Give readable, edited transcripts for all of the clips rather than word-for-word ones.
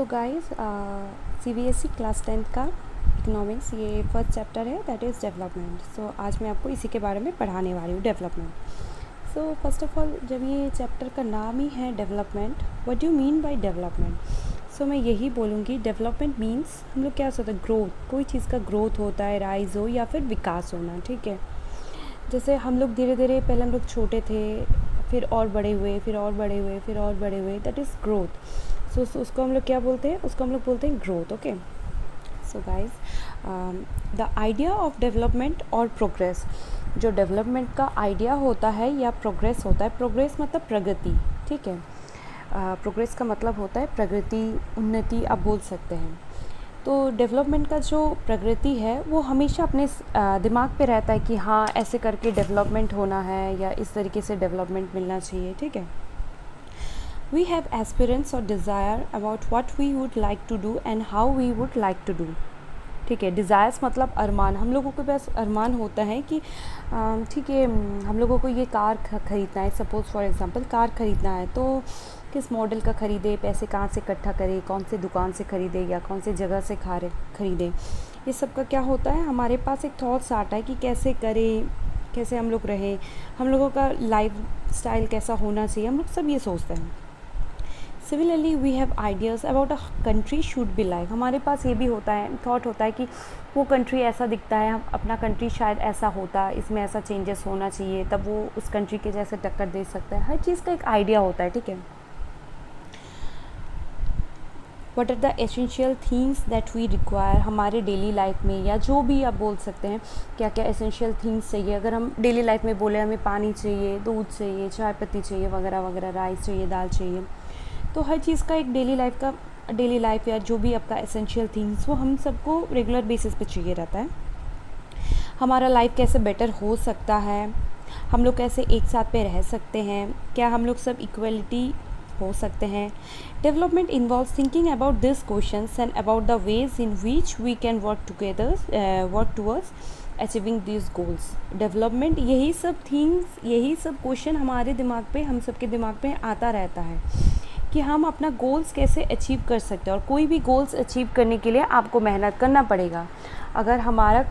So guys CBSE class 10th का economics ये first chapter है दैट इज़ डेवलपमेंट। सो आज मैं आपको इसी के बारे में पढ़ाने वाली हूँ, development. So first of all, जब ये चैप्टर का नाम ही है development, what do you mean by development? So मैं यही बोलूँगी, डेवलपमेंट मीन्स हम लोग क्या होता है, ग्रोथ। कोई चीज़ का ग्रोथ होता है, राइज हो या फिर विकास होना, ठीक है। जैसे हम लोग धीरे धीरे, पहले हम लोग छोटे थे, फिर और बड़े हुए, फिर और बड़े हुए, फिर और बड़े हुए, दैट इज़ ग्रोथ। सो उसको हम लोग क्या बोलते हैं? उसको हम लोग बोलते हैं growth. Okay, so guys, the idea of development और प्रोग्रेस, जो डेवलपमेंट का आइडिया होता है या प्रोग्रेस होता है, प्रोग्रेस मतलब प्रगति, ठीक है। प्रोग्रेस का मतलब होता है प्रगति, उन्नति आप बोल सकते हैं। तो डेवलपमेंट का जो प्रगति है वो हमेशा अपने दिमाग पे रहता है कि हाँ, ऐसे करके डेवलपमेंट होना है या इस तरीके से डेवलपमेंट मिलना चाहिए, ठीक है। We have aspirants or desire about what we would like to do and how we would like to do, ठीक है। डिज़ायर्स मतलब अरमान, हम लोगों के पास अरमान होता है कि ठीक है, हम लोगों को ये कार ख़रीदना है, सपोज़ फॉर एग्ज़ाम्पल कार ख़रीदना है, तो किस मॉडल का ख़रीदे, पैसे कहाँ से इकट्ठा करें, कौन से दुकान से ख़रीदे या कौन से जगह से ख़रीदे, ये सब का क्या होता है, हमारे पास एक थॉट्स आता है कि कैसे करें, कैसे हम लोग रहें, हम लोगों का लाइफ स्टाइल कैसा होना चाहिए, हम लोग सब ये सोचते हैं। Similarly we have ideas about a country should be like, हमारे पास ये भी होता है, थॉट होता है कि वो कंट्री ऐसा दिखता है, हम अपना कंट्री शायद ऐसा होता, इसमें ऐसा चेंजेस होना चाहिए, तब वो उस कंट्री के जैसे टक्कर दे सकता है। हर चीज़ का एक आइडिया होता है, ठीक है। What are the essential things that we require, हमारे डेली लाइफ में, या जो भी आप बोल सकते हैं क्या क्या एसेंशियल थिंग्स चाहिए। अगर हम डेली लाइफ में बोले, हमें पानी चाहिए, दूध चाहिए, चाय पत्ती चाहिए, वगैरह वगैरह, राइस चाहिए, दाल चाहिए, तो हर चीज़ का एक डेली लाइफ या जो भी आपका एसेंशियल थिंग्स, वो हम सबको रेगुलर बेसिस पे चाहिए रहता है। हमारा लाइफ कैसे बेटर हो सकता है, हम लोग कैसे एक साथ पे रह सकते हैं, क्या हम लोग सब इक्वलिटी हो सकते हैं। Development involves thinking about this questions and about the ways in which we can work towards achieving this goals. Development, यही सब थिंग्स, यही सब क्वेश्चन हमारे दिमाग पे, हम सबके दिमाग पे आता रहता है कि हम अपना गोल्स कैसे अचीव कर सकते हैं। और कोई भी गोल्स अचीव करने के लिए आपको मेहनत करना पड़ेगा। अगर हमारा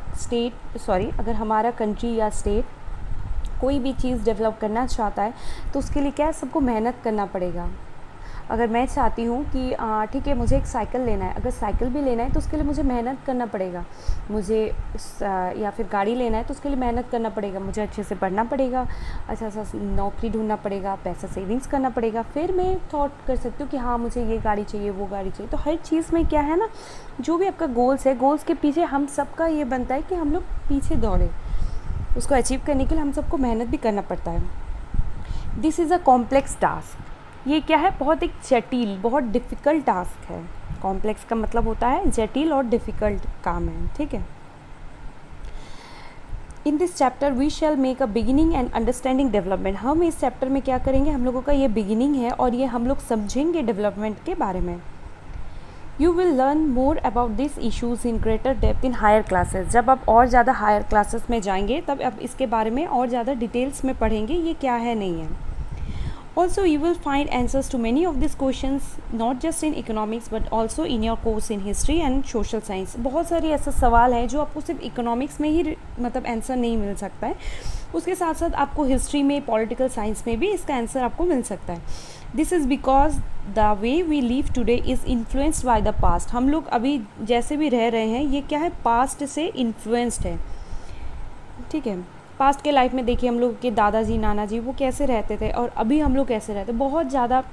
कंट्री या स्टेट कोई भी चीज़ डेवलप करना चाहता है तो उसके लिए क्या है, सबको मेहनत करना पड़ेगा। अगर मैं चाहती हूँ कि ठीक है, मुझे एक साइकिल लेना है, अगर साइकिल भी लेना है तो उसके लिए मुझे मेहनत करना पड़ेगा। मुझे या फिर गाड़ी लेना है तो उसके लिए मेहनत करना पड़ेगा, मुझे अच्छे से पढ़ना पड़ेगा, अच्छा सा नौकरी ढूंढना पड़ेगा, पैसा सेविंग्स करना पड़ेगा, फिर मैं थॉट कर सकती हूँ कि हाँ, मुझे ये गाड़ी चाहिए, वो गाड़ी चाहिए। तो हर चीज़ में क्या है ना, जो भी आपका गोल्स है, गोल्स के पीछे हम सबका ये बनता है कि हम लोग पीछे दौड़े, उसको अचीव करने के लिए हम सबको मेहनत भी करना पड़ता है। This is a complex task, ये क्या है, बहुत एक जटिल, बहुत डिफ़िकल्ट टास्क है। कॉम्प्लेक्स का मतलब होता है जटिल और डिफ़िकल्ट काम है, ठीक है। In this chapter we shall make a beginning and understanding development, हम इस चैप्टर में क्या करेंगे, हम लोगों का ये बिगिनिंग है और ये हम लोग समझेंगे डेवलपमेंट के बारे में। You will learn more about this issues in greater depth in higher classes, जब आप और ज़्यादा हायर क्लासेस में जाएंगे तब आप इसके बारे में और ज़्यादा डिटेल्स में पढ़ेंगे, ये क्या है, नहीं है। Also, you will find answers to many of these questions not just in economics but also in your course in history and social science. बहुत सारे ऐसे सवाल हैं जो आपको सिर्फ इकोनॉमिक्स में ही मतलब आंसर नहीं मिल सकता है, उसके साथ साथ आपको हिस्ट्री में, पॉलिटिकल साइंस में भी इसका आंसर आपको मिल सकता है। This is because the way we live today is influenced by the past, हम लोग अभी जैसे भी रह रहे हैं ये क्या है, पास्ट से इन्फ्लुएंस्ड है, ठीक है। पास्ट के लाइफ में देखिए, हम लोग के दादाजी नाना जी वो कैसे रहते थे और अभी हम लोग कैसे रहते हैं, बहुत ज़्यादा।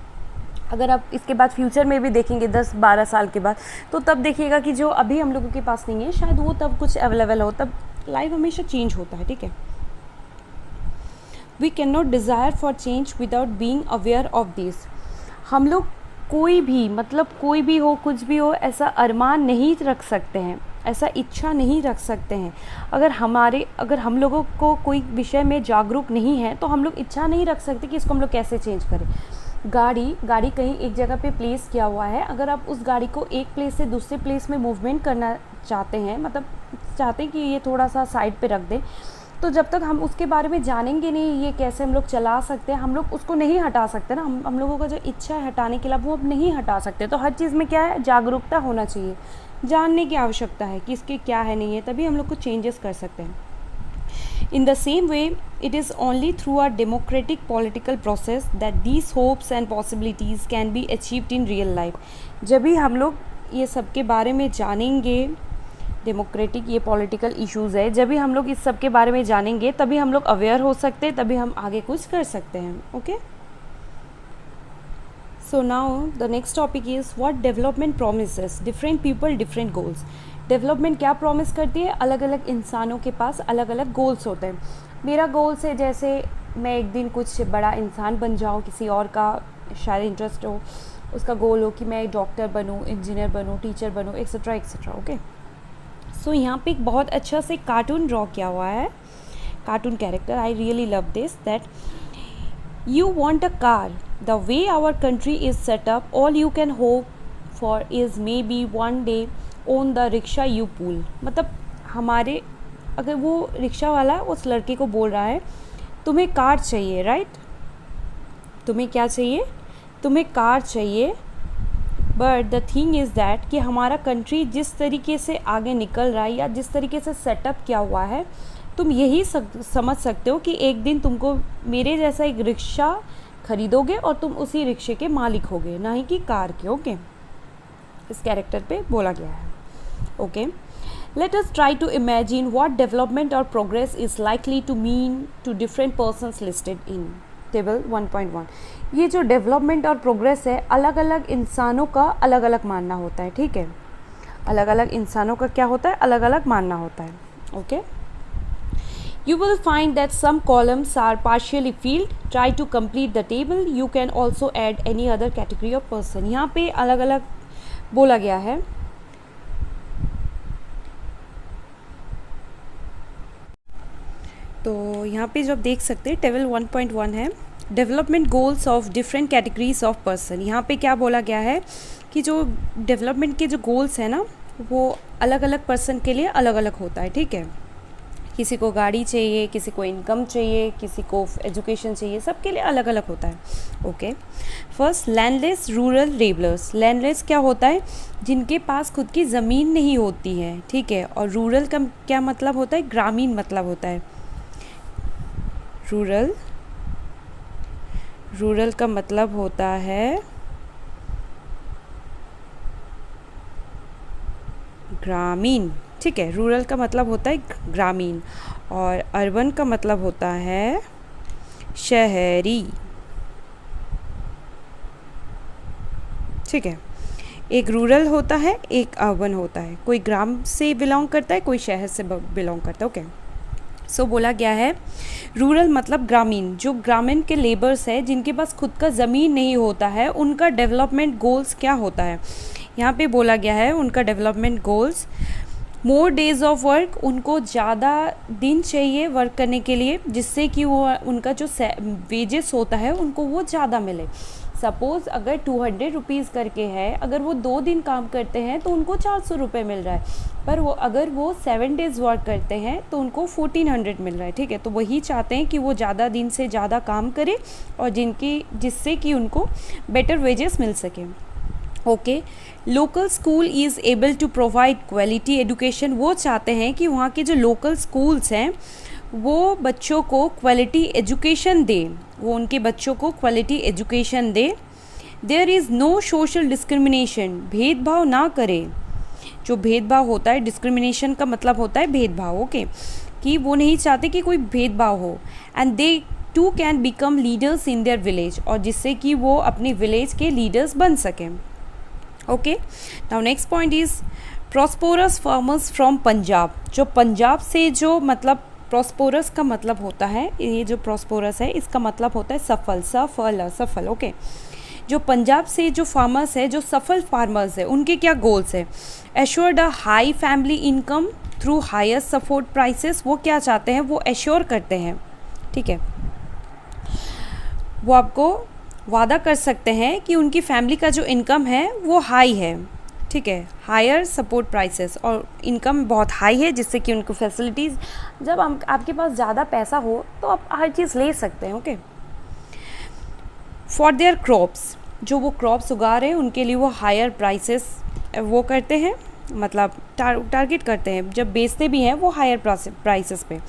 अगर आप इसके बाद फ्यूचर में भी देखेंगे 10-12 साल के बाद, तो तब देखिएगा कि जो अभी हम लोगों के पास नहीं है शायद वो तब कुछ अवेलेबल हो, तब लाइफ हमेशा चेंज होता है, ठीक है। We can not desire for change without being aware of this, हम लोग कोई भी, मतलब कोई भी हो, कुछ भी हो, ऐसा अरमान नहीं रख सकते हैं, ऐसा इच्छा नहीं रख सकते हैं। अगर हम लोगों को कोई विषय में जागरूक नहीं है तो हम लोग इच्छा नहीं रख सकते कि इसको हम लोग कैसे चेंज करें। गाड़ी कहीं एक जगह पे प्लेस किया हुआ है, अगर आप उस गाड़ी को एक प्लेस से दूसरे प्लेस में मूवमेंट करना चाहते हैं, मतलब चाहते हैं कि ये थोड़ा सा साइड पे रख दें, तो जब तक हम उसके बारे में जानेंगे नहीं ये कैसे हम लोग चला सकते हैं, हम लोग उसको नहीं हटा सकते ना। हम लोगों का जो इच्छा है हटाने के लिए वो अब नहीं हटा सकते। तो हर चीज़ में क्या है, जागरूकता होना चाहिए, जानने की आवश्यकता है कि इसके क्या है नहीं है, तभी हम लोग कुछ चेंजेस कर सकते हैं। In the same way, it is only through a democratic political process that these hopes and possibilities can be achieved in real life. जब भी हम लोग ये सब के बारे में जानेंगे, डेमोक्रेटिक ये पॉलिटिकल इश्यूज़ है, जब भी हम लोग इस सब के बारे में जानेंगे तभी हम लोग अवेयर हो सकते हैं, तभी हम आगे कुछ कर सकते हैं। Okay, so now the next topic is what development promises different people different goals. Development क्या प्रॉमिस करती है, अलग अलग इंसानों के पास अलग अलग गोल्स होते हैं। मेरा गोल्स है जैसे मैं एक दिन कुछ बड़ा इंसान बन जाऊँ, किसी और का शायद इंटरेस्ट हो, उसका गोल हो कि मैं एक डॉक्टर बनूँ, इंजीनियर बनूँ, टीचर बनूँ, एक्सेट्रा एक्सेट्रा। ओके, सो यहाँ पे एक बहुत अच्छा से कार्टून ड्रॉ किया हुआ है, cartoon character. I really love this, that you want a car the way our country is setup, all you can hope for is maybe one day own the rickshaw you pull. मतलब हमारे, अगर वो rickshaw वाला उस लड़के को बोल रहा है तुम्हें कार चाहिए, राइट, तुम्हें क्या चाहिए, तुम्हें कार चाहिए, but the thing is that कि हमारा कंट्री जिस तरीके से आगे निकल रहा है या जिस तरीके से सेटअप किया हुआ है, तुम यही समझ सकते हो कि एक दिन तुमको मेरे जैसा एक रिक्शा खरीदोगे और तुम उसी रिक्शे के मालिक होगे, ना ही कि कार के। ओके, इस कैरेक्टर पे बोला गया है। Okay, let us try to imagine what development or progress is likely to mean to different persons listed in table 1.1। ये जो डेवलपमेंट और प्रोग्रेस है, अलग अलग इंसानों का अलग अलग मानना होता है। ठीक है, अलग अलग इंसानों का क्या होता है, अलग अलग मानना होता है। Okay, you will find that some columns are partially filled. Try to complete the table. You can also add any other category of person। यहाँ पे अलग अलग बोला गया है। तो यहाँ पे जो आप देख सकते हैं टेबल 1.1 है, development goals of different categories of person. यहाँ पे क्या बोला गया है कि जो डेवलपमेंट के जो गोल्स हैं ना, वो अलग अलग पर्सन के लिए अलग अलग होता है। ठीक है, किसी को गाड़ी चाहिए, किसी को इनकम चाहिए, किसी को एजुकेशन चाहिए, सबके लिए अलग अलग होता है। Okay, first landless rural labourers. Landless क्या होता है, जिनके पास खुद की ज़मीन नहीं होती है। ठीक है, और रूरल का क्या मतलब होता है, ग्रामीण मतलब होता है। रूरल का मतलब होता है ग्रामीण। ठीक है, रूरल का मतलब होता है ग्रामीण, और अर्बन का मतलब होता है शहरी। ठीक है, एक रूरल होता है, एक अर्बन होता है, कोई ग्राम से बिलोंग करता है, कोई शहर से बिलोंग करता है। ओके, सो बोला गया है रूरल मतलब ग्रामीण, जो ग्रामीण के लेबर्स है जिनके पास खुद का ज़मीन नहीं होता है, उनका डेवलपमेंट गोल्स क्या होता है। यहाँ पे बोला गया है उनका development goals, more days of work, उनको ज़्यादा दिन चाहिए वर्क करने के लिए, जिससे कि वो उनका जो वेजेस होता है उनको वो ज़्यादा मिले। सपोज़ अगर 200 रुपीज़ करके है, अगर वो 2 दिन काम करते हैं तो उनको 400 रुपये मिल रहा है, पर वो अगर वो 7 डेज़ वर्क करते हैं तो उनको 1400 मिल रहा है। ठीक है, तो वही चाहते हैं कि वो ज़्यादा दिन से ज़्यादा काम करें और जिससे कि उनको बेटर वेजेस मिल सके। Okay, local school is able to provide quality education. वो चाहते हैं कि वहाँ के जो लोकल स्कूल्स हैं वो बच्चों को क्वालिटी एजुकेशन दे, वो उनके बच्चों को क्वालिटी एजुकेशन दे। There is no social discrimination, भेदभाव ना करे। जो भेदभाव होता है, डिस्क्रिमिनेशन का मतलब होता है भेदभाव। ओके, कि वो नहीं चाहते कि कोई भेदभाव हो। And they too can become leaders in their village, और जिससे कि वो अपने विलेज के लीडर्स बन सकें। Okay, now next point is prosperous farmers from Punjab. जो पंजाब से जो मतलब प्रॉस्पोरस का मतलब होता है, ये जो प्रॉस्पोरस है इसका मतलब होता है सफल, सफल। ओके, जो पंजाब से जो फार्मर्स है, जो सफल फार्मर्स है, उनके क्या गोल्स है, assured a high family income through higher support prices. वो क्या चाहते हैं, वो एश्योर करते हैं। ठीक है, वो आपको वादा कर सकते हैं कि उनकी फैमिली का जो इनकम है वो हाई है, ठीक है, हायर सपोर्ट प्राइसेस, और इनकम बहुत हाई है जिससे कि उनको फैसिलिटीज़, जब आपके पास ज़्यादा पैसा हो तो आप हर चीज़ ले सकते हैं। ओके, फॉर देयर क्रॉप्स, जो वो क्रॉप्स उगा रहे हैं उनके लिए वो हायर प्राइसेस वो करते हैं, मतलब टारगेट करते हैं, जब बेचते भी हैं वो हायर प्राइसेस पे।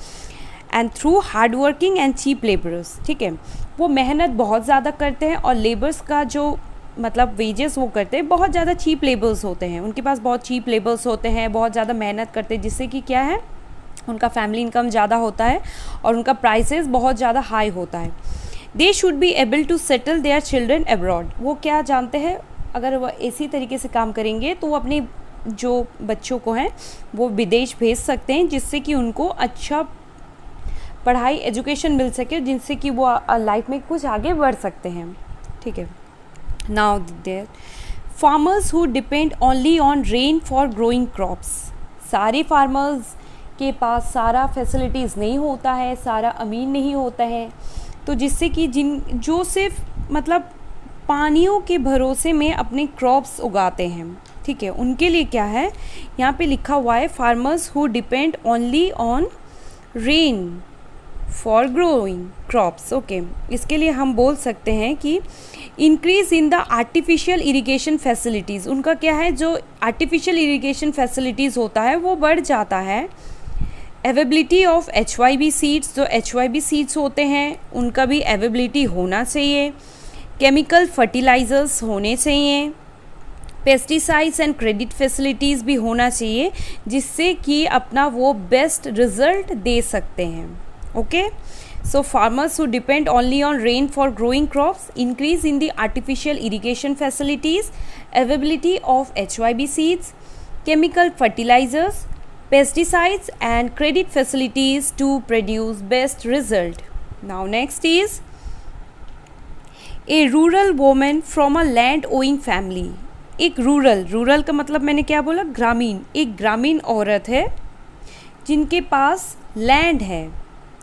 And through hard working and cheap labourers, ठीक है, वो मेहनत बहुत ज़्यादा करते हैं और लेबर्स का जो मतलब वेजेस वो करते हैं बहुत ज़्यादा चीप लेबर्स होते हैं, उनके पास बहुत चीप लेबर्स होते हैं, बहुत ज़्यादा मेहनत करते हैं, जिससे कि क्या है उनका फैमिली इनकम ज़्यादा होता है और उनका प्राइसेस बहुत ज़्यादा हाई होता है। They should be able to settle their children abroad, वो क्या जानते हैं अगर वो इसी तरीके से काम करेंगे तो वो अपने जो बच्चों को हैं वो विदेश भेज सकते हैं, जिससे कि उनको अच्छा पढ़ाई एजुकेशन मिल सके, जिनसे कि वो लाइफ में कुछ आगे बढ़ सकते हैं। ठीक है, now there farmers who depend only on rain for growing crops, सारे फार्मर्स के पास सारा फैसिलिटीज़ नहीं होता है, सारा अमीन नहीं होता है, तो जिससे कि जो सिर्फ मतलब पानियों के भरोसे में अपने क्रॉप्स उगाते हैं, ठीक है, उनके लिए क्या है यहाँ पे लिखा हुआ है farmers who depend only on rain for growing crops. Okay, इसके लिए हम बोल सकते हैं कि increase in the artificial irrigation facilities, उनका क्या है जो आर्टिफिशियल इरिगेशन फैसिलिटीज़ होता है वो बढ़ जाता है। अवेबिलिटी ऑफ HYB सीड्स, जो HYB सीड्स होते हैं उनका भी अवेबिलिटी होना चाहिए। केमिकल फर्टिलाइज़र्स होने चाहिए। पेस्टिसाइड्स एंड क्रेडिट फैसिलिटीज़ भी होना चाहिए, जिससे कि अपना वो बेस्ट रिजल्ट दे सकते हैं। Okay, so farmers who depend only on rain for growing crops, increase in the artificial irrigation facilities, availability of HYB seeds, chemical fertilizers, pesticides and credit facilities to produce best result. Now next is a rural woman from a land owing family. एक rural का मतलब मैंने क्या बोला, ग्रामीण, एक ग्रामीण औरत है जिनके पास लैंड है,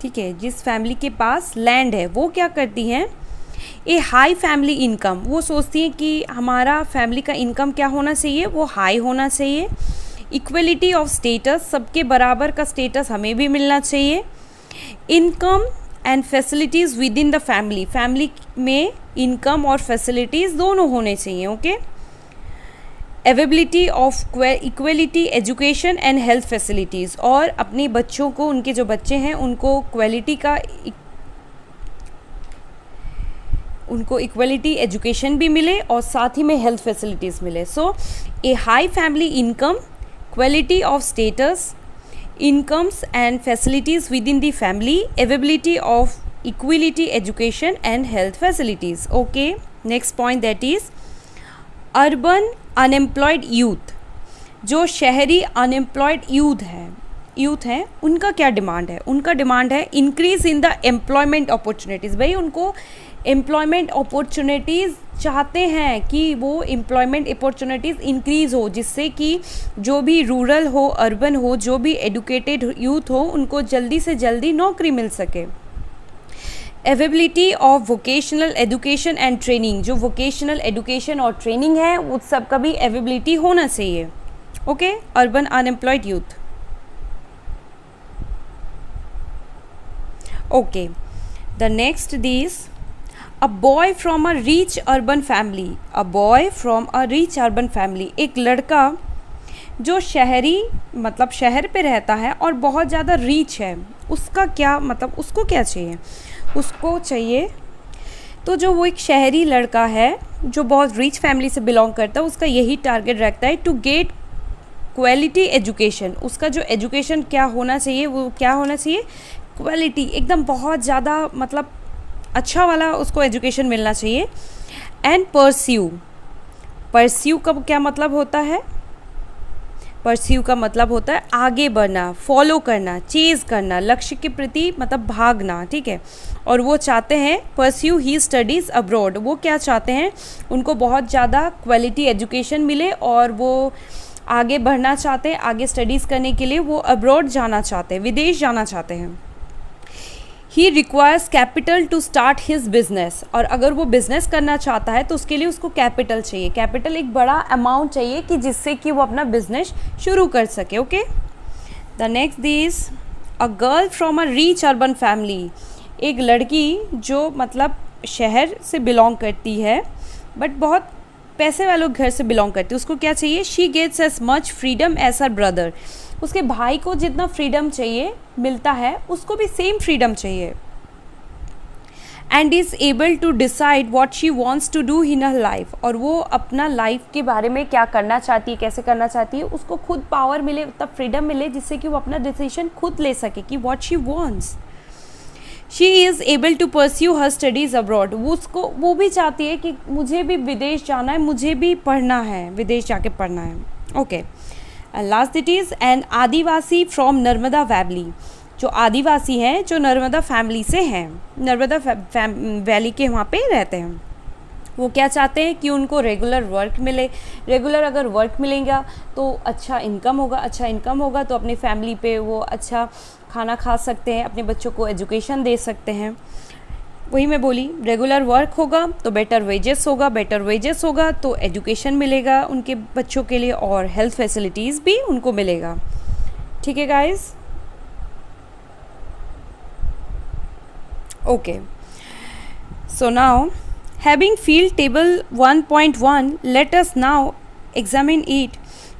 ठीक है, जिस फैमिली के पास लैंड है वो क्या करती हैं, ए हाई फैमिली इनकम, वो सोचती हैं कि हमारा फैमिली का इनकम क्या होना चाहिए, वो हाई होना चाहिए। इक्वलिटी ऑफ स्टेटस, सबके बराबर का स्टेटस हमें भी मिलना चाहिए। Income and facilities within the family, family में इनकम और फैसिलिटीज़ दोनों होने चाहिए। Okay, availability of equality education and health facilities, और अपने बच्चों को, उनके जो बच्चे हैं उनको क्वालिटी का उनको इक्वलिटी एजुकेशन भी मिले और साथ ही में हेल्थ फैसिलिटीज़ मिले। So a high family income, quality of status, incomes and facilities within the family, availability of equality education and health facilities. Okay, next point that is urban unemployed youth, जो शहरी unemployed youth हैं उनका क्या demand है, उनका demand है increase in the employment opportunities. भाई उनको एम्प्लॉयमेंट अपॉर्चुनिटीज़ चाहते हैं कि वो एम्प्लॉयमेंट अपॉर्चुनिटीज़ इंक्रीज़ हो, जिससे कि जो भी रूरल हो, अर्बन हो, जो भी एडुकेटेड यूथ हो, उनको जल्दी से जल्दी नौकरी मिल सके। Availability of vocational education and training, जो वोकेशनल एजुकेशन और ट्रेनिंग है उस सब का भी अवेबिलिटी होना चाहिए। Okay, urban unemployed youth. Okay, the next this a boy from a rich urban family, a boy from a rich urban family, एक लड़का जो शहरी मतलब शहर पे रहता है और बहुत ज़्यादा रीच है, उसका क्या मतलब, उसको क्या चाहिए, उसको चाहिए तो जो वो एक शहरी लड़का है जो बहुत रिच फैमिली से बिलोंग करता है, उसका यही टारगेट रखता है टू गेट क्वालिटी एजुकेशन। उसका जो एजुकेशन क्या होना चाहिए, वो क्या होना चाहिए, क्वालिटी, एकदम बहुत ज़्यादा मतलब अच्छा वाला उसको एजुकेशन मिलना चाहिए। एंड परस्यू का क्या मतलब होता है, परस्यू का मतलब होता है आगे बढ़ना, फॉलो करना, चेज़ करना, लक्ष्य के प्रति मतलब भागना, ठीक है। और वो चाहते हैं परस्यू ही स्टडीज़ अब्रॉड, वो क्या चाहते हैं, उनको बहुत ज़्यादा क्वालिटी एजुकेशन मिले और वो आगे बढ़ना चाहते हैं, आगे स्टडीज़ करने के लिए वो अब्रॉड जाना चाहते हैं, विदेश जाना चाहते हैं। He requires capital to start his business, और अगर वो बिजनेस करना चाहता है तो उसके लिए उसको कैपिटल चाहिए, कैपिटल एक बड़ा अमाउंट चाहिए कि जिससे कि वो अपना बिजनेस शुरू कर सके। Okay, the next this a girl from a rich urban family, एक लड़की जो मतलब शहर से बिलोंग करती है बट बहुत पैसे वालों घर से बिलोंग करती है, उसको क्या चाहिए, she gets as much freedom as her brother, उसके भाई को जितना फ्रीडम चाहिए मिलता है उसको भी सेम फ्रीडम चाहिए। And is able to decide what she wants to do in her life, और वो अपना लाइफ के बारे में क्या करना चाहती है, कैसे करना चाहती है, उसको खुद पावर मिले, तब फ्रीडम मिले जिससे कि वो अपना डिसीजन खुद ले सके कि what she wants. She is able to pursue her studies abroad, वो भी चाहती है कि मुझे भी विदेश जाना है, मुझे भी पढ़ना है, विदेश जाके पढ़ना है। Okay, last it is an Adivasi from Narmada valley, जो आदिवासी हैं जो नर्मदा फैमिली से हैं, नर्मदा वैली के वहाँ पे रहते हैं। वो क्या चाहते हैं कि उनको रेगुलर वर्क मिले, रेगुलर अगर वर्क मिलेगा तो अच्छा इनकम होगा, अच्छा इनकम होगा तो अपनी फैमिली पे वो अच्छा खाना खा सकते हैं, अपने बच्चों को एजुकेशन दे सकते हैं। वही मैं बोली, रेगुलर वर्क होगा तो बेटर वेजेस होगा, बेटर वेजेस होगा तो एजुकेशन मिलेगा उनके बच्चों के लिए और हेल्थ फैसिलिटीज़ भी उनको मिलेगा। ठीक है guys, okay, so now having field table 1.1, let us now examine it.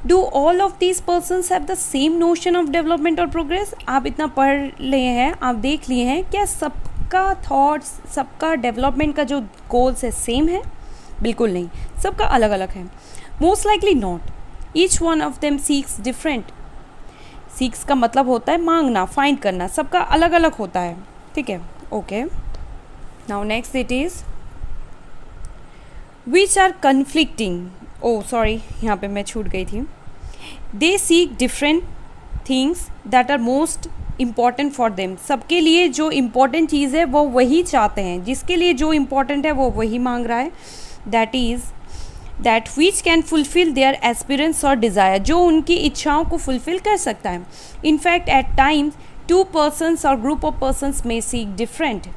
Do all of these persons have the same notion of development or progress? आप इतना पढ़ लिए हैं, आप देख लिए हैं, क्या सबका थॉट्स, सबका डेवलपमेंट का जो गोल्स है सेम है? बिल्कुल नहीं, सबका अलग अलग है। Most likely not, each one of them seeks different. Seeks का मतलब होता है मांगना, फाइंड करना, सबका अलग अलग होता है। ठीक है, okay, now next it is which are conflicting, oh sorry यहाँ पे मैं छूट गई थी, they seek different things that are most important for them, सबके लिए जो important चीज़ है वो वही चाहते हैं, जिसके लिए जो important है वो वही मांग रहा है। that is that which can fulfill their aspirants or desire, जो उनकी इच्छाओं को fulfill कर सकता है। in fact at times two persons or group of persons may seek different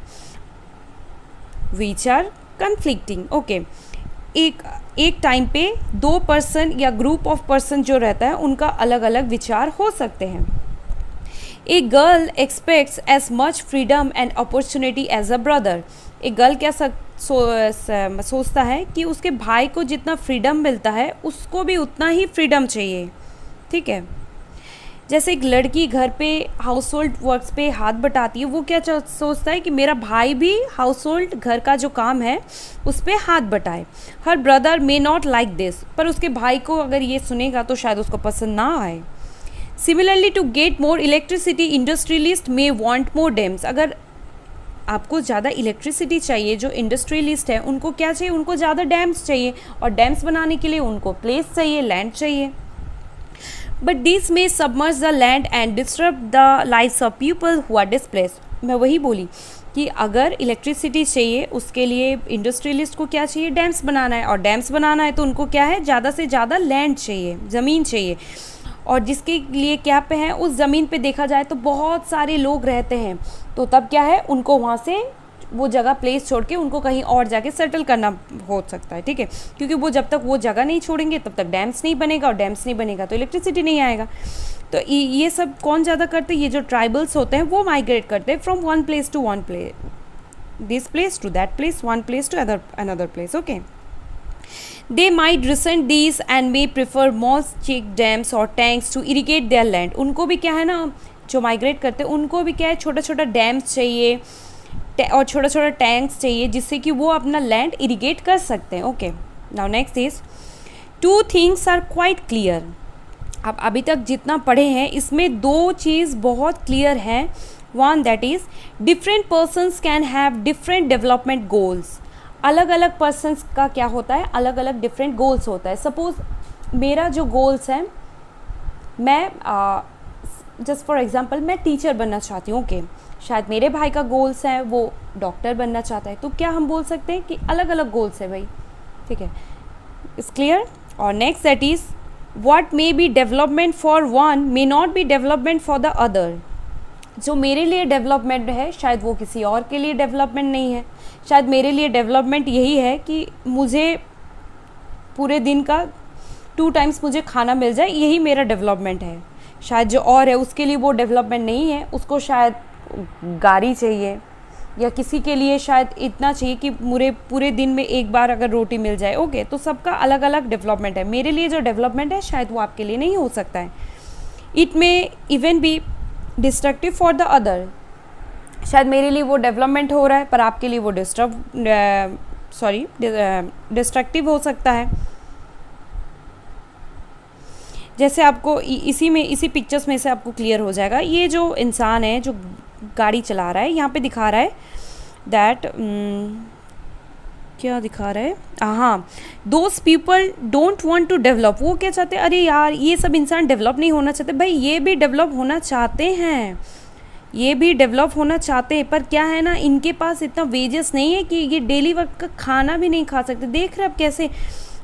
which are conflicting। okay, एक टाइम पे दो पर्सन या ग्रुप ऑफ पर्सन जो रहता है उनका अलग अलग विचार हो सकते हैं। A girl expects as much freedom and opportunity as a brother, एक गर्ल क्या सोचता है कि उसके भाई को जितना फ्रीडम मिलता है उसको भी उतना ही फ्रीडम चाहिए। ठीक है, जैसे एक लड़की घर पे हाउस होल्ड वर्क्स पे हाथ बटाती है, वो क्या सोचता है कि मेरा भाई भी हाउस होल्ड घर का जो काम है उस पर हाथ बटाए। Her brother may not like this, पर उसके भाई को अगर ये सुनेगा तो शायद उसको पसंद ना आए। Similarly to get more electricity industrialist may want more dams, अगर आपको ज़्यादा इलेक्ट्रिसिटी चाहिए, जो इंडस्ट्रियलिस्ट है उनको क्या चाहिए, उनको ज़्यादा डैम्स चाहिए, और डैम्स बनाने के लिए उनको प्लेस चाहिए, लैंड चाहिए। But this may submerge the land and disturb the lives of people who are displaced. मैं वही बोली कि अगर इलेक्ट्रिसिटी चाहिए उसके लिए इंडस्ट्रियलिस्ट को क्या चाहिए, डैम्स बनाना है, और डैम्स बनाना है तो उनको क्या है, ज़्यादा से ज़्यादा लैंड चाहिए, ज़मीन चाहिए, और जिसके लिए क्या पे है, उस ज़मीन पे देखा जाए तो बहुत सारे लोग रहते हैं, तो तब क्या है, उनको वहाँ से वो जगह प्लेस छोड़ के उनको कहीं और जाके सेटल करना हो सकता है। ठीक है, क्योंकि वो जब तक वो जगह नहीं छोड़ेंगे तब तक डैम्स नहीं बनेगा, और डैम्स नहीं बनेगा तो इलेक्ट्रिसिटी नहीं आएगा। तो ये सब कौन ज़्यादा करते हैं, ये जो ट्राइबल्स होते हैं वो माइग्रेट करते हैं from one place to one place, this place to that place, one place to another place. Okay, they might resent these and may prefer more check dams or tanks to irrigate their land। उनको भी क्या है ना, जो migrate करते हैं उनको भी क्या है, छोटा छोटा डैम्स चाहिए और छोटा छोटा टैंक्स चाहिए जिससे कि वो अपना लैंड इरिगेट कर सकते हैं। Okay, now next is two things are quite clear. आप अभी तक जितना पढ़े हैं इसमें दो चीज़ बहुत क्लियर है। One, that is different persons can have different development goals. अलग अलग पर्सनस का क्या होता है, अलग अलग डिफरेंट गोल्स होता है। सपोज़ मेरा जो गोल्स है, मैं जस्ट फॉर एग्जांपल मैं टीचर बनना चाहती हूँ। ओके, शायद मेरे भाई का गोल्स है वो डॉक्टर बनना चाहता है, तो क्या हम बोल सकते हैं कि अलग अलग गोल्स है भाई। ठीक है, इट्स क्लियर। और next that is what may be development for one may not be development for the other. जो मेरे लिए डेवलपमेंट है शायद वो किसी और के लिए डेवलपमेंट नहीं है। शायद मेरे लिए डेवलपमेंट यही है कि मुझे पूरे दिन का 2 टाइम्स मुझे खाना मिल जाए, यही मेरा डेवलपमेंट है। शायद जो और है उसके लिए वो डेवलपमेंट नहीं है, उसको शायद गाड़ी चाहिए, या किसी के लिए शायद इतना चाहिए कि मुझे पूरे दिन में एक बार अगर रोटी मिल जाए। ओके, तो सबका अलग अलग डेवलपमेंट है। मेरे लिए जो डेवलपमेंट है शायद वो आपके लिए नहीं हो सकता है। It may even be destructive for the other. शायद मेरे लिए वो डेवलपमेंट हो रहा है पर आपके लिए वो डिस्ट्रक्टिव हो सकता है। जैसे आपको इसी पिक्चर्स में से आपको क्लियर हो जाएगा। ये जो इंसान है जो गाड़ी चला रहा है, यहाँ पे दिखा रहा है दैट क्या दिखा रहा है, हाँ, those people don't want to develop. वो क्या चाहते हैं, अरे यार ये सब इंसान डेवलप नहीं होना चाहते। भाई ये भी डेवलप होना चाहते हैं, ये भी डेवलप होना चाहते हैं, पर क्या है ना, इनके पास इतना वेजेस नहीं है कि ये डेली वक्त का खाना भी नहीं खा सकते। देख रहे हैं आप कैसे,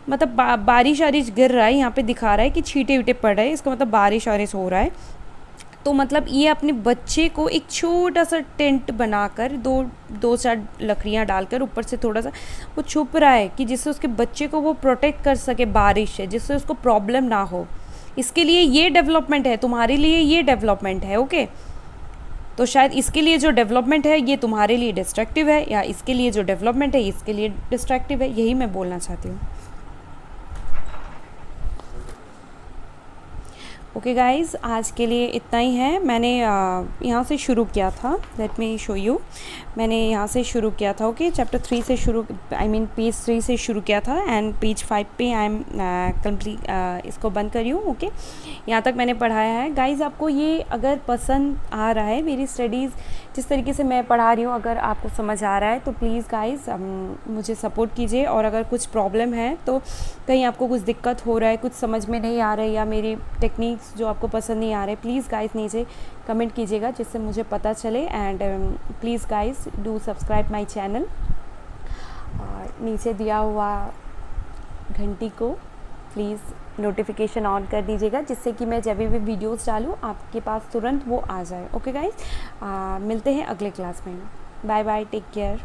मतलब बारिश वारिश गिर रहा है, यहाँ पे दिखा रहा है कि छींटे वीटे पड़ रहे हैं, इसका मतलब बारिश वारिश हो रहा है। तो मतलब ये अपने बच्चे को एक छोटा सा टेंट बनाकर दो चार लकड़ियाँ डालकर ऊपर से थोड़ा सा वो छुप रहा है कि जिससे उसके बच्चे को वो प्रोटेक्ट कर सके बारिश से, जिससे उसको प्रॉब्लम ना हो। इसके लिए ये डेवलपमेंट है, तुम्हारे लिए ये डेवलपमेंट है। ओके, तो शायद इसके लिए जो डेवलपमेंट है ये तुम्हारे लिए डिस्ट्रक्टिव है, या इसके लिए जो डेवलपमेंट है इसके लिए डिस्ट्रक्टिव है। यही मैं बोलना चाहती हूँ। ओके गाइज़, आज के लिए इतना ही है। मैंने यहाँ से शुरू किया था, लेट मी शो यू। मैंने यहाँ से शुरू किया था, ओके, चैप्टर 3 से शुरू, पेज 3 से शुरू किया था, एंड पेज 5 पे आई एम कंप्लीट, इसको बंद करी हूँ। ओके, यहाँ तक मैंने पढ़ाया है। गाइज़, आपको ये अगर पसंद आ रहा है, मेरी स्टडीज़ जिस तरीके से मैं पढ़ा रही हूँ, अगर आपको समझ आ रहा है तो प्लीज़ गाइज़ मुझे सपोर्ट कीजिए। और अगर कुछ प्रॉब्लम है, तो कहीं आपको कुछ दिक्कत हो रहा है, कुछ समझ में नहीं आ रहा है, या मेरी टेक्निक्स जो आपको पसंद नहीं आ रहे, प्लीज़ गाइज़ नीचे कमेंट कीजिएगा जिससे मुझे पता चले। And please guys do subscribe my channel, और नीचे दिया हुआ घंटी को प्लीज़ नोटिफिकेशन ऑन कर दीजिएगा, जिससे कि मैं जब भी वीडियोस डालूँ आपके पास तुरंत वो आ जाए। ओके गाइज़, मिलते हैं अगले क्लास में। Bye bye, take care.